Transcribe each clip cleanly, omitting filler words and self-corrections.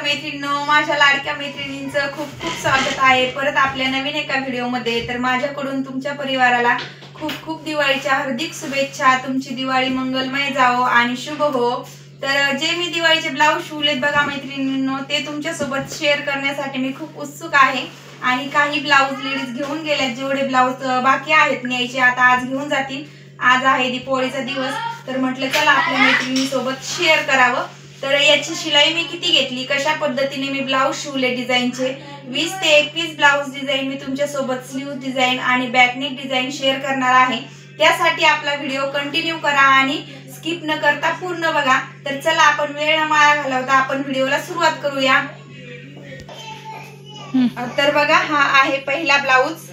मैत्रिणींनो, माझ्या लाडक्या मैत्रिणींचं खूप खूप स्वागत आहे परत आपल्या नवीन एका व्हिडिओमध्ये। तर माझ्याकडून तुमच्या परिवाराला खूप खूप दिवाळीच्या हार्दिक शुभेच्छा। तुमची दिवाळी मंगलमय जावो आणि शुभ हो। तर जे मी दिवाळीचे ब्लाऊज शिवलेत बघा मैत्रिणींनो, ते तुमच्यासोबत शेअर करण्यासाठी मी खूप उत्सुक आहे। आणि काही ब्लाऊज लेडीज घेऊन गेल्यात, जेवढे ब्लाऊज बाकी आहेत न्यायचे आता आज घेऊन जातील। आज आहे दीपावलीचा दिवस, तर म्हटलं चला आपल्या मैत्रिणींसोबत शेअर करावं। तर याची शिलाई मी किती घेतली, कशा पद्धतीने मी ब्लाऊज शिवले डिझाईनचे 20 ते 21 ब्लाऊज डिझाईन मी तुमच्यासोबत स्लीव डिझाईन आणि बॅकनेक डिझाईन शेअर करणार आहे। त्यासाठी आपला व्हिडिओ कंटिन्यू करा आणि स्किप न करता पूर्ण बघा। तर चला आपण वेळ न वाया घालवता आपण व्हिडिओला सुरुवात करूया। तर बघा हा आहे पहिला ब्लाऊज।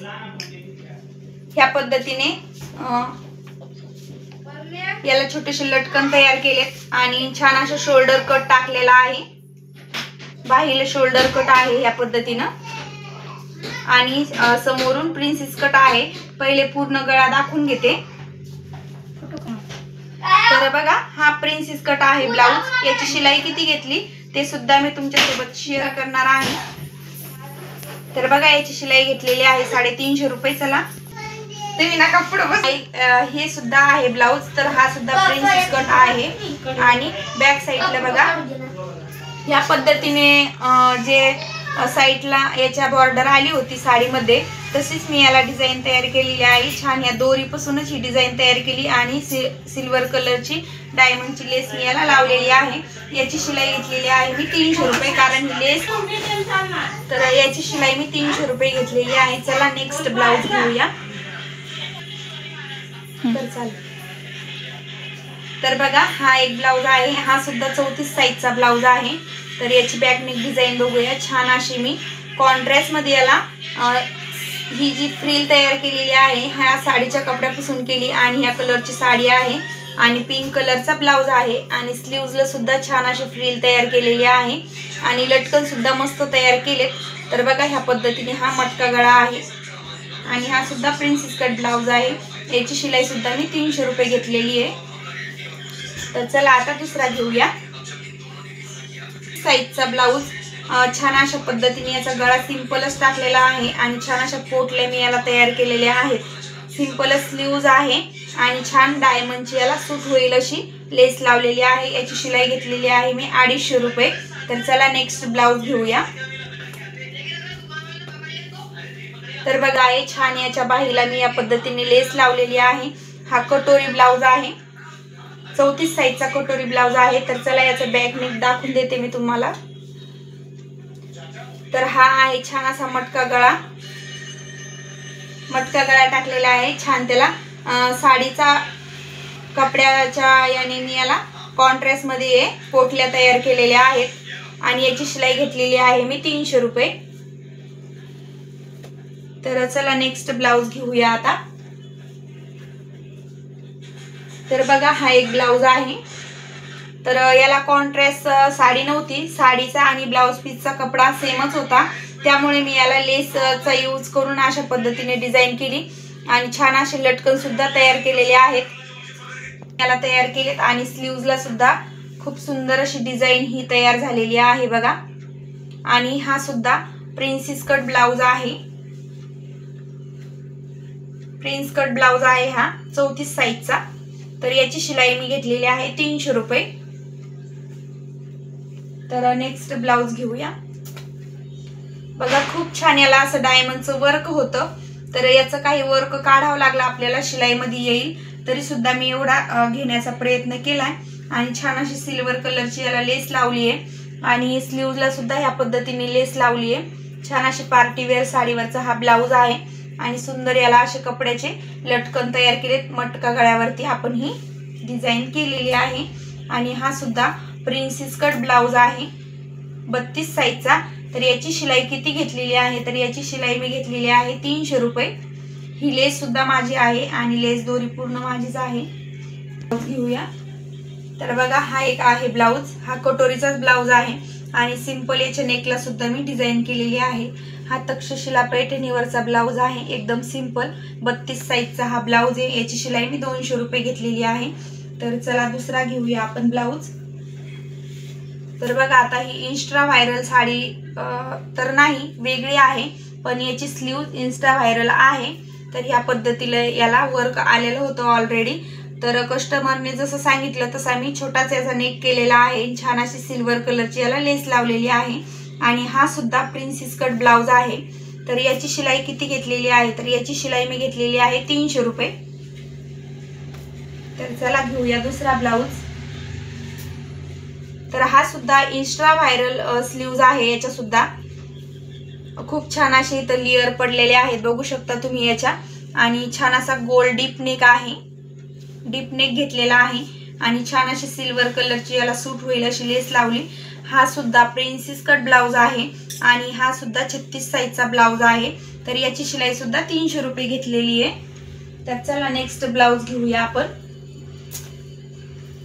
ह्या पद्धतीने याला छोटेसे लटकन तयार केलेत आणि छान असा शोल्डर कट टाकलेला आहे। बाहीला शोल्डर कट आहे या पद्धतीने आणि समोरून प्रिन्सेस कट आहे। पहिले पूर्ण गळा दाखवून घेते। तर बघा हा प्रिन्सेस कट आहे ब्लाऊज। याची शिलाई किती घेतली ते सुद्धा मी तुमच्यासोबत शेअर करणार आहे। तर बघा याची शिलाई घेतलेली आहे 350 रुपये। चला तुम्ही नका पुढे बस। हे सुद्धा आहे ब्लाऊज। तर हा सुद्धा प्रिन्सेस कट आहे आणि बॅक साइडला बघा या पद्धतीने जे साइडला याच्या बॉर्डर आली होती साडीमध्ये तशीच मी याला डिझाईन तयार केलेली आहे। छान या दोरीपासूनच ही डिझाईन तयार केली आणि सिल्वर कलरची डायमंडची लेस मी याला लावलेली आहे। याची शिलाई घेतलेली आहे मी 300 रुपये, कारण ही लेस, तर याची शिलाई मी 300 रुपये घेतलेली आहे। चला नेक्स्ट ब्लाऊज घेऊया। तर बघा हा एक ब्लाऊज आहे, हा सुद्धा 34 साइजचा ब्लाऊज आहे। तर याची बॅकनेक डिझाईन बघूया। छान अशी मी कॉन्ट्रास्ट मध्ये याला ही जी फ्रिल तयार केलेली आहे ह्या साडीच्या कपड्यापासून केली आणि ह्या कलरची साडी आहे आणि पिंक कलरचा ब्लाऊज आहे आणि स्लीव्हजला सुद्धा छान अशी फ्रिल तयार केलेली आहे आणि लटकन सुद्धा मस्त तयार केलेत। तर बघा ह्या पद्धतीने हा मटका गळा आहे आणि हा सुद्धा प्रिन्सेस कट ब्लाऊज आहे। याची शिलाई सुद्धा मी 300 रुपये घेतलेली आहे। तर चला आता दुसरा घेऊया। साइजचा ब्लाऊज छान अशा पद्धतीने याचा गळा सिंपलच टाकलेला आहे आणि छान अशा पोटल्या मी याला तयार केलेल्या आहेत। सिंपल स्लीव्ज आहे आणि छान डायमंडची याला सूट होईल अशी लेस लावलेली आहे। याची शिलाई घेतलेली आहे मी 250 रुपये। तर चला नेक्स्ट ब्लाऊज घेऊया। तर बघा हे छान याच्या बाहीला मी या पद्धतीने लेस लावलेली आहे। हा कटोरी ब्लाऊज आहे, 34 साइजचा कटोरी ब्लाऊज आहे। तर चला याचा बॅक नेक दाखवून देते मी तुम्हाला। तर हा आहे छान असा मटका गळा टाकलेला आहे। छान त्याला साडीचा कपड्याच्या याने मी याला कॉन्ट्रास्ट मध्ये पोटल्या तयार केलेल्या आहेत आणि याची शिलाई घेतलेली आहे मी 300 रुपये। तर चला नेक्स्ट ब्लाऊज घेऊया आता। तर बघा हा एक ब्लाऊज आहे। तर याला कॉन्ट्रास्ट साडी नव्हती, साडीचा आणि ब्लाऊज पीसचा कपडा सेमच होता, त्यामुळे मी याला लेसचा यूज करून अशा पद्धतीने डिझाईन केली आणि छान असे लटकन सुद्धा तयार केलेले आहेत याला तयार केलेत आणि स्लीव्हजला सुद्धा खूप सुंदर अशी डिझाईन ही तयार झालेली आहे बघा। आणि हा सुद्धा प्रिन्सेस कट ब्लाऊज आहे। प्रिन्स कट ब्लाऊज आहे हा 34 साइजचा। तर याची शिलाई मी घेतलेली आहे 300 रुपये। तर नेक्स्ट ब्लाऊज घेऊया। बघा खूप छान याला असं डायमंडचं वर्क होतं, तर याचं काही वर्क काढावं लागलं आपल्याला शिलाईमध्ये येईल तरी सुद्धा मी एवढा घेण्याचा प्रयत्न केलाय आणि छान अशी सिल्वर कलरची याला लेस लावली आहे आणि स्लीव्हजला सुद्धा ह्या पद्धतीने लेस लावली आहे। छान अशी पार्टीवेअर साडीवरचा हा ब्लाऊज आहे आणि सुंदर याला असे कपड्याचे लटकन तयार केलेत। मटका गळ्यावरती आपण ही डिझाईन केलेली आहे आणि हा सुद्धा प्रिन्सेस कट ब्लाऊज आहे 32 साइजचा। तर याची शिलाई किती घेतलेली आहे, तर याची शिलाई मी घेतलेली आहे 300 रुपये। ही लेस सुद्धा माझी आहे आणि लेस दोरी पूर्ण माझीच आहे। घेऊया। तर बघा हा एक आहे ब्लाऊज, हा कटोरीचाच ब्लाऊज आहे आणि सिंपल याच्या नेकला सुद्धा मी डिझाईन केलेली आहे। हा तक्षशिला पैठणीवरचा ब्लाऊज आहे, एकदम सिंपल 32 साइजचा हा ब्लाऊज आहे। याची शिलाई मी 200 रुपये घेतलेली आहे। तर चला दुसरा घेऊया आपण ब्लाऊज। तर बघा आता ही इन्स्टा व्हायरल साडी तर नाही, वेगळी आहे, पण याची स्लीव्ह इन्स्टा व्हायरल आहे. तर ह्या पद्धतीला याला वर्क आलेलं होतं ऑलरेडी. तर कस्टमरने जसं सांगितलं तसा मी छोटाच याचा नेक केलेला आहे. छान अशी सिल्वर कलरची याला लेस लावलेली आहे आणि हा सुद्धा प्रिन्सेस कट ब्लाउज आहे. तर याची शिलाई किती घेतलेली आहे, तर याची शिलाई मी घेतलेली आहे 300 रुपये. तर चला घेऊया दुसरा ब्लाउज. तर हा सुद्धा इन्स्टा व्हायरल स्लीव्ज आहे. याच्या सुद्धा खूप छान असे इथं लेअर पडलेले आहेत, बघू शकता तुम्ही याच्या. आणि छान असा गोल्ड डीप नेक आहे, डीप नेक घेतलेला आहे आणि छान अशी सिल्वर कलरची याला सूट होईल अशी लेस लावली. हा सुद्धा प्रिन्सेस कट ब्लाउज आहे आणि हा सुद्धा 36 साईजचा ब्लाउज आहे. तर याची शिलाई सुद्धा 300 रुपये घेतलेली आहे. तर चला नेक्स्ट ब्लाउज घेऊया आपण.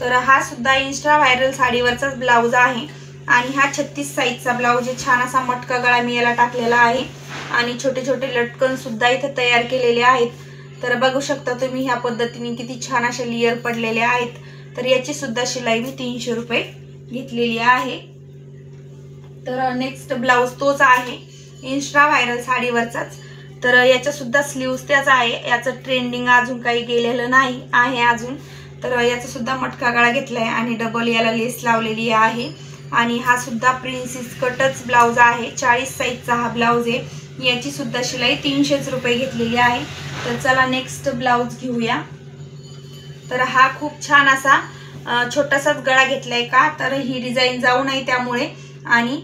तर हा सुद्धा इन्स्टा व्हायरल साडीवरचाच ब्लाउज आहे आणि हा 36 साईजचा ब्लाउज आहे. छान असा मटका गळा मी याला टाकलेला आहे आणि छोटे छोटे लटकन सुद्धा इथे तयार केलेले आहेत. तर बघू शकता तुम्ही ह्या पद्धतीने किती छान असे लेअर पडलेले आहेत. तर याची सुद्धा शिलाई मी 300 रुपये घेतलेली आहे. तर नेक्स्ट ब्लाउज तोच आहे इन्स्टा व्हायरल साडीवरचाच. तर याच्या सुद्धा स्लीव्स त्याच आहे. याचं ट्रेंडिंग अजून काही गेलेलं नाही आहे अजून. तर याचा सुद्धा मटका गळा घेतलाय आणि डबल याला लेस लावलेली आहे आणि हा सुद्धा प्रिन्सेस कटच ब्लाउज आहे. 40 साईजचा हा ब्लाउज आहे. याची सुद्धा शिलाई 300 रुपये घेतलेली आहे. तर चला नेक्स्ट ब्लाउज घेऊया. तर हा खूप छान असा छोटासाच गळा घेतलाय का, तर ही डिझाईन जाऊ नये त्यामुळे. आणि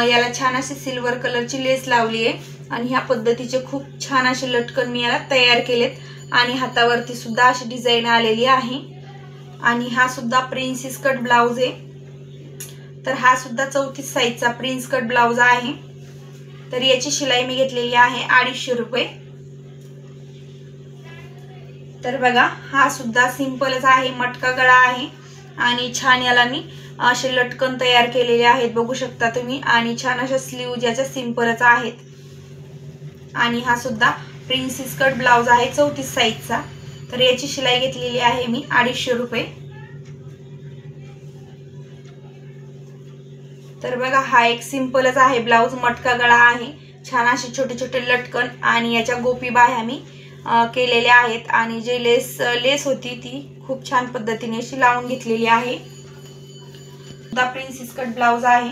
याला छान अशी सिल्वर कलरची लेस लावली आहे आणि ह्या पद्धतीचे खूप छान असे लटकन मी याला तयार केलेत आणि हातावरती सुद्धा अशी डिझाईन आलेली आहे. आणि हा सुद्धा प्रिन्सेस कट ब्लाउज आहे. तर हा सुद्धा 34 साईजचा प्रिन्स कट ब्लाउज आहे. तर याची शिलाई मी घेतलेली आहे 250 रुपये. तर बघा हा सुद्धा सिंपलच आहे, मटका गळा आहे आणि छान याला मी असे लटकन तयार केलेले आहेत, बघू शकता तुम्ही. आणि छान अशा स्लीव्ह ज्याच्या सिंपलच आहेत. आणि हा सुद्धा प्रिन्सेस कट ब्लाउज आहे 34 साईजचा. तर याची शिलाई घेतलेली आहे मी 250 रुपये. तर बघा हा एक सिंपलच आहे ब्लाउज, मटका गळा आहे, छान असे छोटे छोटे लटकन आणि याच्या गोपी बाह्या मी केलेल्या आहेत. आणि जे लेस होती ती खूप छान पद्धतीने अशी लावून घेतलेली आहे. सुद्धा प्रिन्सेस कट ब्लाउज आहे.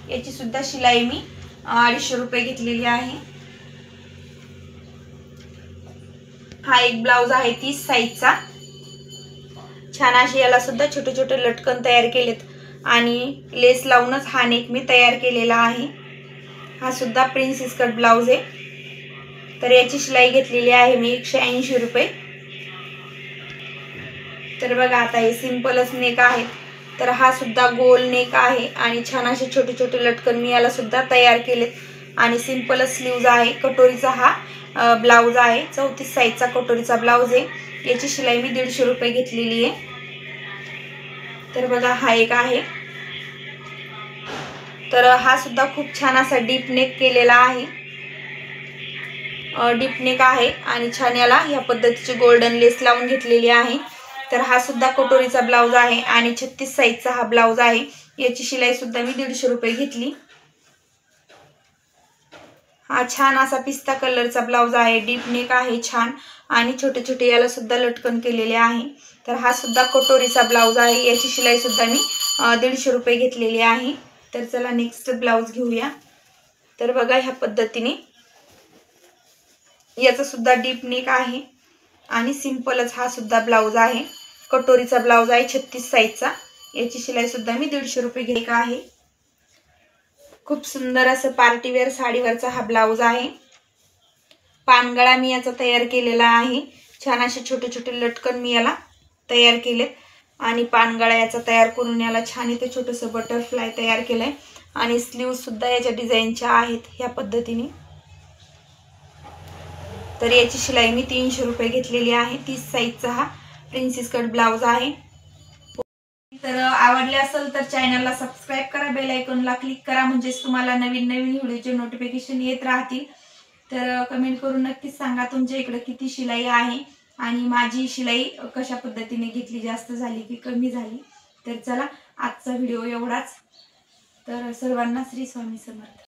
याची सुद्धा शिलाई मी 250 रुपये घेतलेली आहे. हा एक ब्लाउज आहे 30 साईजचा. छान असे याला सुद्धा छोटे छोटे लटकन तयार केलेत आणि लेस लावूनच हा नेक मी तयार केलेला आहे. हा सुद्धा प्रिन्सेस कट ब्लाउज आहे. तर याची शिलाई घेतलेली आहे मी 180 रुपये. तर बघा आता हे सिंपलच नेक आहे. तर हा सुद्धा गोल नेक आहे आणि छान असे छोटे छोटे लटकन मी याला सुद्धा तयार केलेत आणि सिंपलच स्लीव्ज आहे. कटोरीचा हा ब्लाउज आहे, 34 साईजचा कटोरीचा ब्लाउज आहे. याची शिलाई मी 150 रुपये घेतलेली आहे. तर बघा हा एक आहे. तर हा सुद्धा खूप छान असा डीप नेक केलेला आहे, डीप नेक आहे आणि छान याला ह्या पद्धतीची गोल्डन लेस लावून घेतलेली आहे. तर हा सुद्धा कटोरीचा ब्लाउज आहे आणि 36 साईजचा हा ब्लाउज आहे. याची शिलाई सुद्धा मी 150 रुपये घेतली. हा छान असा पिस्ता कलरचा ब्लाउज आहे, डीप नेक आहे छान आणि छोटे छोटे याला सुद्धा लटकन केलेले आहे. तर हा सुद्धा कटोरीचा ब्लाउज आहे. याची शिलाई सुद्धा मी 150 रुपये घेतलेली आहे. तर चला नेक्स्ट ब्लाउज घेऊया. तर बघा ह्या पद्धतीने याचा सुद्धा डीप नेक आहे आणि सिंपलच हा सुद्धा ब्लाउज आहे. कटोरीचा ब्लाउज आहे 36 साईजचा. याची शिलाई सुद्धा मी 150 रुपये घेतली आहे. खूप सुंदर असं पार्टीवेअर साडीवरचा हा ब्लाउज आहे. पानगळा मी याचा तयार केलेला आहे. छान असे छोटे छोटे लटकन मी याला तयार केलेत आणि पानगळा याचा तयार करून याला छान इथे छोटंसं बटरफ्लाय तयार केलंय आणि स्लीव सुद्धा याच्या डिझाईनच्या आहेत ह्या पद्धतीने. तर याची शिलाई मी 300 रुपये घेतलेली आहे. 30 साईजचा हा प्रिन्सेस कट ब्लाउज आहे. तर आवडले असेल तर चॅनलला सबस्क्राइब करा, बेल आयकॉनला क्लिक करा, म्हणजेच तुम्हाला नवीन नवीन व्हिडिओचे नोटिफिकेशन येत राहतील. तर कमेंट करून नक्कीच सांगा तुमच्या इकडे किती शिलाई आहे आणि माझी शिलाई कशा पद्धतीने घेतली, जास्त झाली की कमी झाली. तर चला आजचा व्हिडिओ एवढाच. तर सर्वांना श्री स्वामी समर्थ.